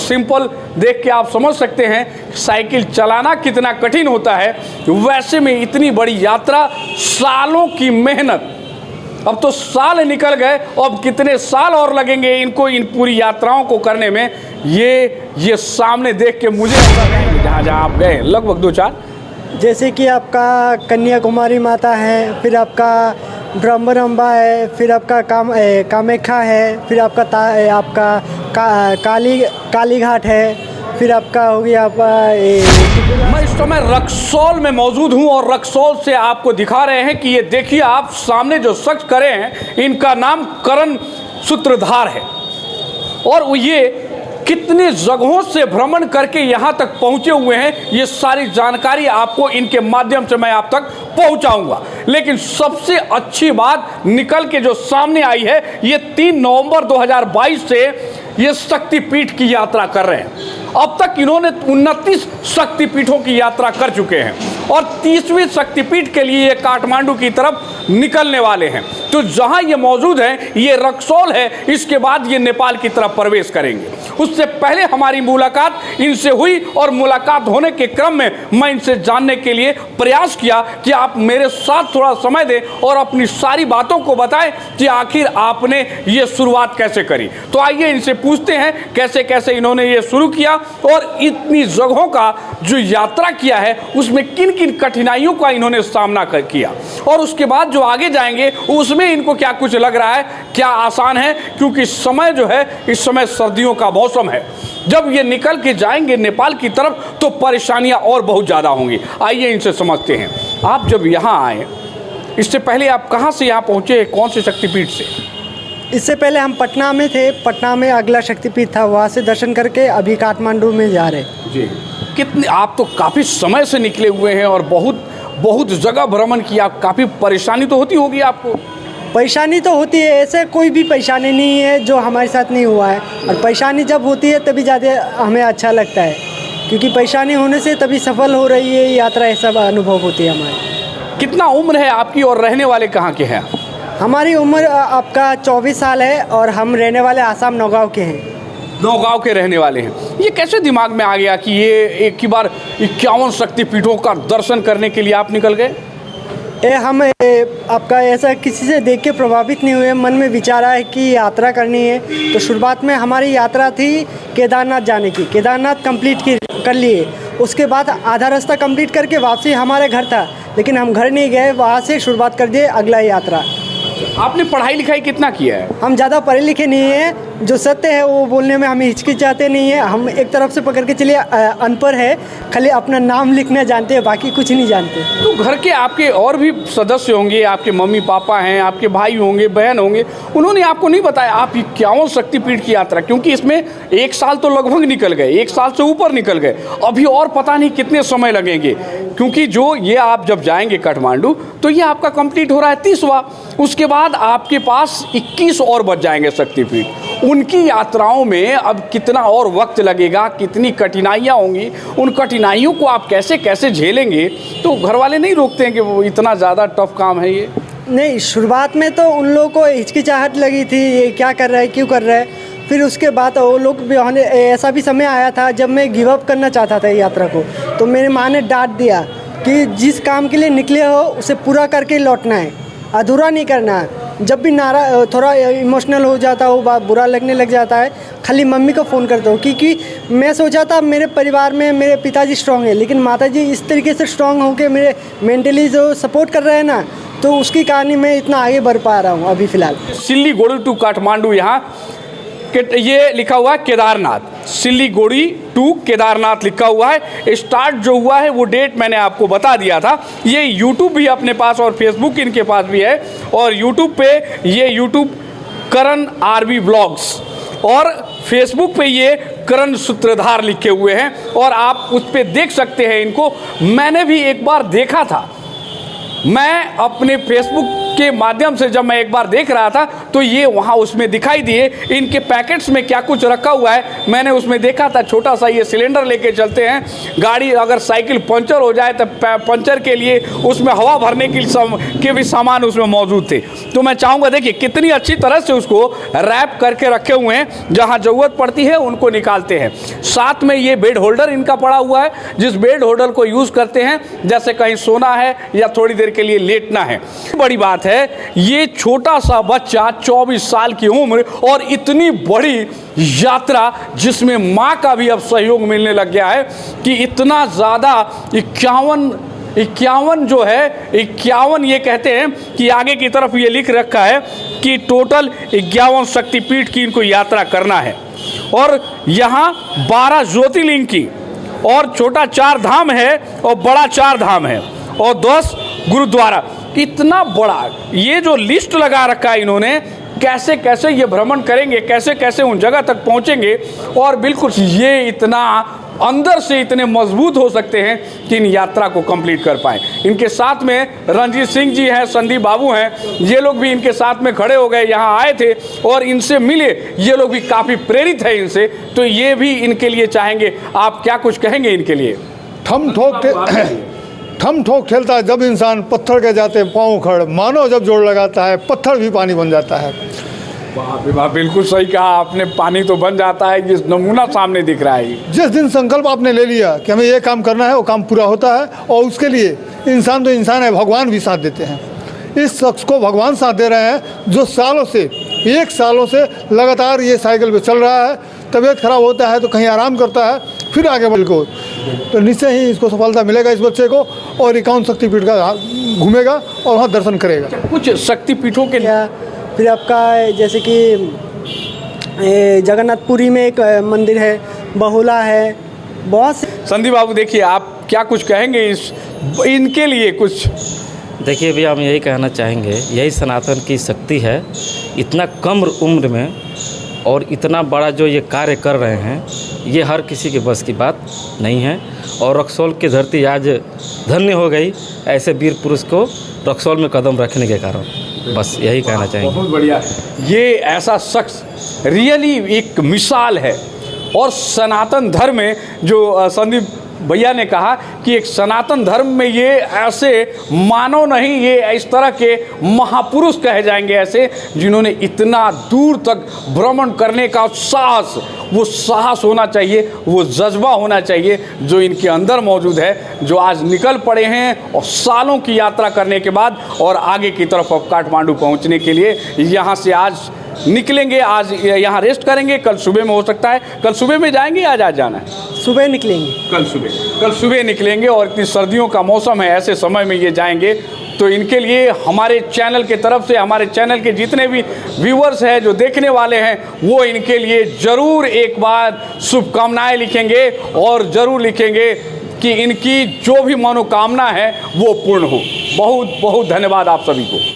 Simple देख के आप समझ सकते हैं साइकिल चलाना कितना कठिन होता है, वैसे में इतनी बड़ी यात्रा, सालों की मेहनत। अब तो साल निकल गए, अब कितने साल और लगेंगे इनको इन पूरी यात्राओं को करने में। ये सामने देख के मुझे ऐसा नहीं, जहाँ जहाँ आप गए लगभग 2-4, जैसे कि आपका कन्याकुमारी माता है, फिर आपका ब्रह्मरंबा है, फिर आपका कामाख्या है, फिर आपका काली घाट है, फिर आपका हो गया मैं इस समय रक्सौल में मौजूद हूं और रक्सौल से आपको दिखा रहे हैं कि ये देखिए आप सामने जो शख्स खड़े हैं, इनका नाम करण सूत्रधार है और ये कितने जगहों से भ्रमण करके यहाँ तक पहुँचे हुए हैं, ये सारी जानकारी आपको इनके माध्यम से मैं आप तक पहुँचाऊंगा। लेकिन सबसे अच्छी बात निकल के जो सामने आई है, ये 3 नवंबर 2022 से ये शक्तिपीठ की यात्रा कर रहे हैं। अब तक इन्होंने 29 शक्तिपीठों की यात्रा कर चुके हैं और 30वीं शक्तिपीठ के लिए ये काठमांडू की तरफ निकलने वाले हैं। तो जहां ये मौजूद है, ये रक्सौल है, इसके बाद ये नेपाल की तरफ प्रवेश करेंगे। उससे पहले हमारी मुलाकात इनसे हुई और मुलाकात होने के क्रम में मैं इनसे जानने के लिए प्रयास किया कि आप मेरे साथ थोड़ा समय दें और अपनी सारी बातों को बताएं कि आखिर आपने ये शुरुआत कैसे करी। तो आइए इनसे पूछते हैं कैसे कैसे इन्होंने ये शुरू किया और इतनी जगहों का जो यात्रा किया है उसमें किन किन कठिनाइयों का इन्होंने सामना किया, और उसके बाद जो आगे जाएंगे उसमें इनको क्या कुछ लग रहा है, क्या आसान है, क्योंकि समय जो है इस समय सर्दियों का मौसम है। जब ये निकल के जाएंगे नेपाल की तरफ तो परेशानियां और बहुत ज़्यादा होंगी। आइए इनसे समझते हैं। आप जब यहाँ आए, इससे पहले आप कहाँ से यहाँ पहुँचे, कौन से शक्तिपीठ से? इससे पहले हम पटना में थे, पटना में अगला शक्तिपीठ था, वहाँ से दर्शन करके अभी काठमांडू में जा रहे जी। कितने, आप तो काफ़ी समय से निकले हुए हैं और बहुत जगह भ्रमण किया, काफ़ी परेशानी तो होती होगी आपको? परेशानी तो होती है, ऐसे कोई भी परेशानी नहीं है जो हमारे साथ नहीं हुआ है, और परेशानी जब होती है तभी ज़्यादा हमें अच्छा लगता है, क्योंकि परेशानी होने से तभी सफल हो रही है यात्रा, ऐसा अनुभव होती है हमारी। कितना उम्र है आपकी और रहने वाले कहाँ के हैं? हमारी उम्र आपका 24 साल है और हम रहने वाले आसाम नौगांव के हैं। नौगांव के रहने वाले हैं। ये कैसे दिमाग में आ गया कि ये एक ही बार 51 शक्तिपीठों का दर्शन करने के लिए आप निकल गए? हम आपका ऐसा किसी से देख के प्रभावित नहीं हुए, मन में विचार आया कि यात्रा करनी है। तो शुरुआत में हमारी यात्रा थी केदारनाथ जाने की, केदारनाथ कंप्लीट कर लिए। उसके बाद आधा रास्ता कंप्लीट करके वापसी हमारे घर था, लेकिन हम घर नहीं गए, वहाँ से शुरुआत कर दिए अगला यात्रा। आपने पढ़ाई लिखाई कितना किया है? हम ज़्यादा पढ़े लिखे नहीं हैं, जो सत्य है वो बोलने में हम हिचकिचाते नहीं है। हम एक तरफ से पकड़ के चलिए अनपढ़ है, खाली अपना नाम लिखना जानते हैं, बाकी कुछ नहीं जानते। तो घर के आपके और भी सदस्य होंगे, आपके मम्मी पापा हैं, आपके भाई होंगे, बहन होंगे, उन्होंने आपको नहीं बताया आप 51 शक्तिपीठ की यात्रा, क्योंकि इसमें 1 साल तो लगभग निकल गए, 1 साल से ऊपर निकल गए, अभी और पता नहीं कितने समय लगेंगे, क्योंकि जो ये आप जब जाएंगे काठमांडू तो ये आपका कंप्लीट हो रहा है 30वां, उसके बाद आपके पास 21 और बच जाएंगे शक्तिपीठ। उनकी यात्राओं में अब कितना और वक्त लगेगा, कितनी कठिनाइयाँ होंगी, उन कठिनाइयों को आप कैसे कैसे झेलेंगे? तो घर वाले नहीं रोकते हैं कि वो इतना ज़्यादा टफ काम है ये? नहीं, शुरुआत में तो उन लोगों को हिचकिचाहट लगी थी, ये क्या कर रहा है, क्यों कर रहा है। फिर उसके बाद वो लोग भी, ऐसा भी समय आया था जब मैं गिव अप करना चाहता था यात्रा को, तो मेरी माँ ने डांट दिया कि जिस काम के लिए निकले हो उसे पूरा करके लौटना है, अधूरा नहीं करना है। जब भी थोड़ा इमोशनल हो जाता हूँ, बुरा लगने लग जाता है, खाली मम्मी को फ़ोन करता हूँ, क्योंकि मैं सोचा था मेरे परिवार में मेरे पिताजी स्ट्रॉन्ग है, लेकिन माताजी इस तरीके से स्ट्रॉन्ग होकर मेरे मेंटली जो सपोर्ट कर रहे हैं ना, तो उसकी कहानी में इतना आगे बढ़ पा रहा हूँ अभी फ़िलहाल। सिल्लीगुड़ी टू काठमांडू, यहाँ ये लिखा हुआ है केदारनाथ, सिल्लीगुड़ी टू केदारनाथ लिखा हुआ है। स्टार्ट जो हुआ है वो डेट मैंने आपको बता दिया था। ये यूट्यूब भी अपने पास और फेसबुक इनके पास भी है, और यूट्यूब पे ये यूट्यूब करण आरबी ब्लॉग्स और फेसबुक पे ये करण सूत्रधार लिखे हुए हैं, और आप उस पर देख सकते हैं इनको। मैंने भी एक बार देखा था, मैं अपने फेसबुक के माध्यम से जब मैं एक बार देख रहा था तो ये वहाँ उसमें दिखाई दिए। इनके पैकेट्स में क्या कुछ रखा हुआ है मैंने उसमें देखा था। छोटा सा ये सिलेंडर लेके चलते हैं, गाड़ी अगर साइकिल पंचर हो जाए तो पंचर के लिए उसमें हवा भरने के भी सामान उसमें मौजूद थे। तो मैं चाहूँगा देखिए कितनी अच्छी तरह से उसको रैप करके रखे हुए हैं, जहाँ ज़रूरत पड़ती है उनको निकालते हैं। साथ में ये बेड होल्डर इनका पड़ा हुआ है, जिस बेड होल्डर को यूज़ करते हैं जैसे कहीं सोना है या थोड़ी देर के लिए लेटना है। बड़ी बात है ये छोटा सा बच्चा 24 साल की उम्र और इतनी बड़ी यात्रा जिसमें माँ का भी अब सहयोग मिलने लग गया है कि इतना ज़्यादा 51 जो है 51 ये कहते हैं कि आगे की तरफ ये लिख रखा है कि टोटल 51 शक्तिपीठ की इनको यात्रा करना है और यहाँ 12 ज्योतिर्लिंग की और छोटा 4 धाम है और बड़ा 4 धाम है और 10 गुरुद्वारा। इतना बड़ा ये जो लिस्ट लगा रखा है इन्होंने, कैसे कैसे ये भ्रमण करेंगे, कैसे कैसे उन जगह तक पहुँचेंगे और बिल्कुल ये इतना अंदर से इतने मजबूत हो सकते हैं कि इन यात्रा को कंप्लीट कर पाएँ। इनके साथ में रणजीत सिंह जी हैं, संदीप बाबू हैं, ये लोग भी इनके साथ में खड़े हो गए, यहाँ आए थे और इनसे मिले। ये लोग भी काफ़ी प्रेरित है इनसे, तो ये भी इनके लिए चाहेंगे। आप क्या कुछ कहेंगे इनके लिए? ठम ठोक ठेलता है जब इंसान, पत्थर के जाते पाँव उखड़, मानो जब जोड़ लगाता है पत्थर भी पानी बन जाता है। वाह, बिल्कुल सही कहा आपने, पानी तो बन जाता है, जिस नमूना सामने दिख रहा है। जिस दिन संकल्प आपने ले लिया कि हमें ये काम करना है वो काम पूरा होता है और उसके लिए इंसान तो इंसान है, भगवान भी साथ देते हैं। इस शख्स को भगवान साथ दे रहे हैं जो सालों से 1 सालों से लगातार ये साइकिल पे चल रहा है। तबीयत खराब होता है तो कहीं आराम करता है, फिर आगे बढ़ को, तो निश्चय ही इसको सफलता मिलेगा इस बच्चे को और 51 शक्तिपीठ का घूमेगा और वहाँ दर्शन करेगा। कुछ शक्तिपीठों के क्या फिर आपका जैसे कि जगन्नाथपुरी में एक मंदिर है, बहुला है, बहुत से। संदीप बाबू देखिए आप क्या कुछ कहेंगे इनके लिए कुछ? देखिए भैया हम यही कहना चाहेंगे, यही सनातन की शक्ति है। इतना कम उम्र में और इतना बड़ा जो ये कार्य कर रहे हैं, ये हर किसी के बस की बात नहीं है। और रक्सौल की धरती आज धन्य हो गई ऐसे वीर पुरुष को रक्सौल में कदम रखने के कारण। बस यही कहना चाहेंगे। बहुत बढ़िया, ये ऐसा शख्स रियली एक मिसाल है। और सनातन धर्म में जो संदीप भैया ने कहा कि एक सनातन धर्म में ये ऐसे मानव नहीं, ये इस तरह के महापुरुष कहे जाएंगे, ऐसे जिन्होंने इतना दूर तक भ्रमण करने का साहस, वो साहस होना चाहिए, वो जज्बा होना चाहिए जो इनके अंदर मौजूद है, जो आज निकल पड़े हैं और सालों की यात्रा करने के बाद और आगे की तरफ अब काठमांडू पहुंचने के लिए यहाँ से आज निकलेंगे। आज यहाँ रेस्ट करेंगे, कल सुबह में हो सकता है, कल सुबह में जाएंगे या आज जाना है? सुबह निकलेंगे, कल सुबह निकलेंगे और इतनी सर्दियों का मौसम है, ऐसे समय में ये जाएंगे। तो इनके लिए हमारे चैनल के तरफ से, हमारे चैनल के जितने भी व्यूअर्स हैं, जो देखने वाले हैं, वो इनके लिए ज़रूर एक बार शुभकामनाएं लिखेंगे और ज़रूर लिखेंगे कि इनकी जो भी मनोकामना है वो पूर्ण हो। बहुत बहुत धन्यवाद आप सभी को।